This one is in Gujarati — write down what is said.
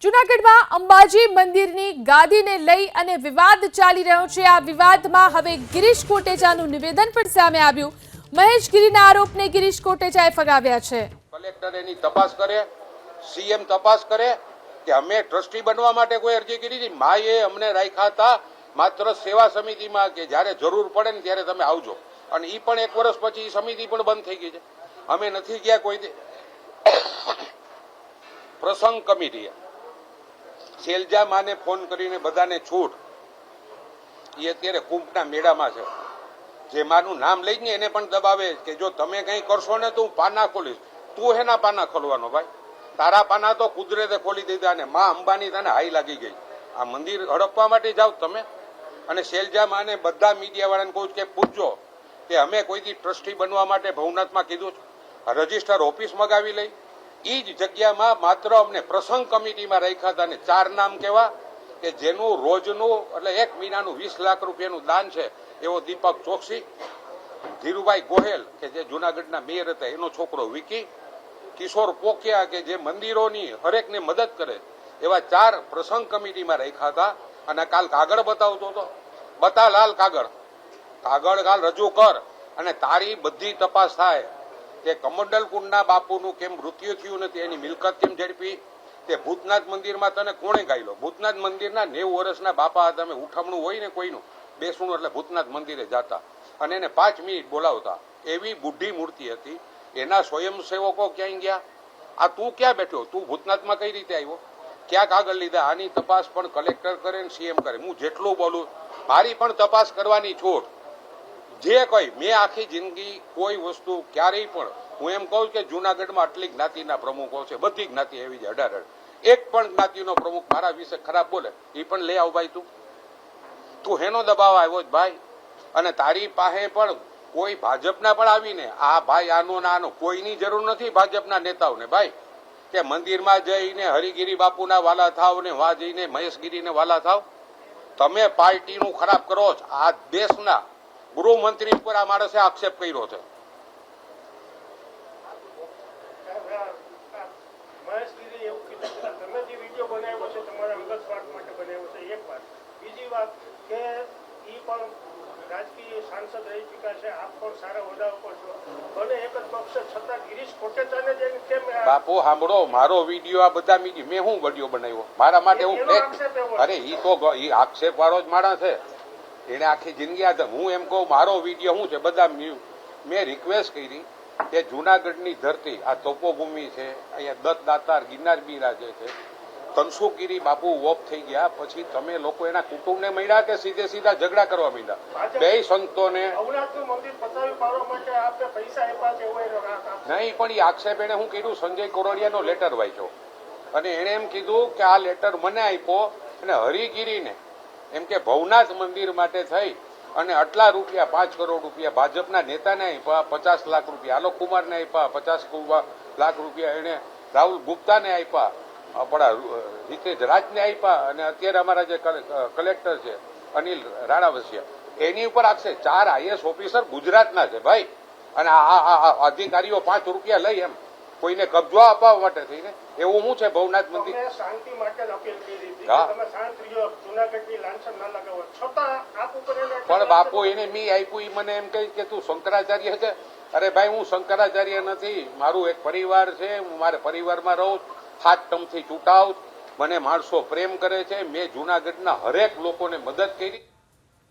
જૂનાગઢમાં અંબાજી મંદિરની ગાદીને લઈ અને વિવાદ ચાલી રહ્યો છે। આ વિવાદમાં હવે ગિરીશ કોટેચાનું નિવેદન પણ સામે આવ્યું। મહેશ ગીરીના આરોપને ગિરીશ કોટેચાએ ફગાવ્યા છે। કલેક્ટર એની તપાસ કરે, સીએમ તપાસ કરે કે અમે ટ્રસ્ટી બનવા માટે કોઈ અરજી કરી હતી। માએ અમને રાખ્યા હતા માત્ર સેવા સમિતિમાં કે જ્યારે જરૂર પડે ને ત્યારે તમે આવજો, અને એ પણ 1 વર્ષ પછી સમિતિ પણ બંધ થઈ ગઈ છે। અમે નથી ગયા કોઈ પ્રસંગ કમિટીએ શૈલજા માને ફોન કરીને બધાને છૂટ, એ અત્યારે કુંભના મેળામાં છે। જે માનું નામ લઈને એને પણ દબાવે કે જો તમે કંઈ કરશો ને તો હું પાના ખોલીશ। તું હેના પાના ખોલવાનો ભાઈ? તારા પાના તો કુદરતે ખોલી દીધા ને માં અંબાની તને હાઈ લાગી ગઈ। આ મંદિર હડપવા માટે જાઓ તમે। અને શૈલજા માને બધા મીડિયાવાળાને કહું કે પૂછજો કે અમે કોઈથી ટ્રસ્ટી બનવા માટે ભવનાથમાં કીધું છે, રજિસ્ટર ઓફિસ મગાવી લઈ। એ જ જગ્યામાં માત્ર અમને પ્રસંગ કમિટીમાં રાખ્યા હતા, ને 4 નામ કેવા કે જેનું રોજનું એટલે 1 મહિનાનું 20 લાખ રૂપિયાનું દાન છે, એવો દીપક ચોકસી, ધીરુભાઈ ગોહેલ કે જે જૂનાગઢના મેયર હતા એનો છોકરો વિકી, કિશોર પોકિયા કે જે મંદિરોની હરેકને મદદ કરે, એવા 4 પ્રસંગ કમિટીમાં રાખ્યા હતા। અને કાલ કાગળ બતાવતો હતો, બતા લાલ કાગળ કાલ રજૂ કર અને તારી બધી તપાસ થાય કે કમંડલકુંડના બાપુનું કેમ મૃત્યુ થયું નથી, એની મિલકત કેમ ઝડપી, તે ભૂતનાથ મંદિરમાં તને કોણે ગાયલો? ભૂતનાથ મંદિરના 90 વર્ષના બાપા હતા, અમે ઉઠમણું હોય ને કોઈનું બેસણું એટલે ભૂતનાથ મંદિરે જતા અને એને 5 મિનિટ બોલાવતા, એવી બુઢી મૂર્તિ હતી। એના સ્વયંસેવકો ક્યાંય ગયા? આ તું ક્યાં બેઠો? તું ભૂતનાથમાં કઈ રીતે આવ્યો? ક્યાં કાગળ લીધા? આની તપાસ પણ કલેક્ટર કરે ને સીએમ કરે। હું જેટલું બોલું મારી પણ તપાસ કરવાની છૂટ। જે કોઈ મેં આખી જિંદગી કોઈ વસ્તુ ક્યારેય પણ, હું એમ કહું કે જૂનાગઢમાં આટલી જ્ઞાતિના પ્રમુખો છે, બધી જ્ઞાતિ એવી છે 18, એક પણ જ્ઞાતિનો પ્રમુખ મારા વિશે ખરાબ બોલે એ પણ લઈ આવ ભાઈ। તું હેનો દબાવ આવ્યો ભાઈ? અને તારી પાસે પણ કોઈ ભાજપના પણ આવીને આ ભાઈ આનો ના આનો, કોઈની જરૂર નથી ભાજપના નેતાઓને ભાઈ કે મંદિરમાં જઈને હરિગીરી બાપુના વાલા થાવ ને વા જઈને મહેશગીરીને વાલા થાવ। તમે પાર્ટીનું ખરાબ કરો છો। આ દેશના ગૃહમંત્રી ઉપર આ માણસે આક્ષેપ કર્યો છે। બાપુ સાંભળો, મારો વિડીયો આ બધા મેં શું વિડીયો બનાવ્યો મારા માટે? હું અરે ઈ તો ઈ આક્ષેપ વાળો જ માણસ છે, એને આખી જિંદગી આ હું એમ કહું મારો વિડીયો શું છે, બધા મેં રિક્વેસ્ટ કરી કે જૂનાગઢની ધરતી આ તપોભૂમિ છે, અહીંયા દત્ત દાતાર ગિરનાર બિરાજે છે, તનસુગીરી બાપુ ઓફ થઈ ગયા પછી તમે લોકો એના કુટુંબને મળ્યા કે સીધા ઝઘડા કરવા માંડ્યા? બે સંતોને નહીં, પણ એ આક્ષેપ એને શું કીધું, સંજય કોરોડિયાનો લેટર વાંચ્યો અને એને એમ કીધું કે આ લેટર મને આપ્યો અને હરિગીરીને એમ કે ભવનાથ મંદિર માટે થઈ અને આટલા રૂપિયા 5 કરોડ રૂપિયા ભાજપના નેતાને આપ્યા, 50 લાખ રૂપિયા આલોક કુમારને આપ્યા, 50 લાખ રૂપિયા એને રાહુલ ગુપ્તાને આપ્યા, આપણા હિતેશ રાજને આપ્યા, અને અત્યારે અમારા જે કલેક્ટર છે અનિલ રાણાવસિયા એની ઉપર આક્ષેપ। 4 આઈએસ ઓફિસર ગુજરાતના છે ભાઈ, અને આ અધિકારીઓ 5 રૂપિયા લઈ એમ કોઈને કબજો આપવા માટે થઈને એવું શું છે? ભવનાથ મંદિર શાંતિ માટે અપીલ કરી હતી, તમે શાંત રહ્યો, જૂનાગઢની લાંછન ના લગાવો, છતાં આપ ઉપર પણ બાપુ એને મી આપ્યું ઈ મને એમ કહે કે તું શંકરાચાર્ય છે। અરે ભાઈ હું શંકરાચાર્ય નથી, મારું એક પરિવાર છે, હું મારા પરિવારમાં રહું, 7 ટર્મથી ચૂંટાવ, મને માણસો પ્રેમ કરે છે, મેં જૂનાગઢના હરેક લોકોને મદદ કરી।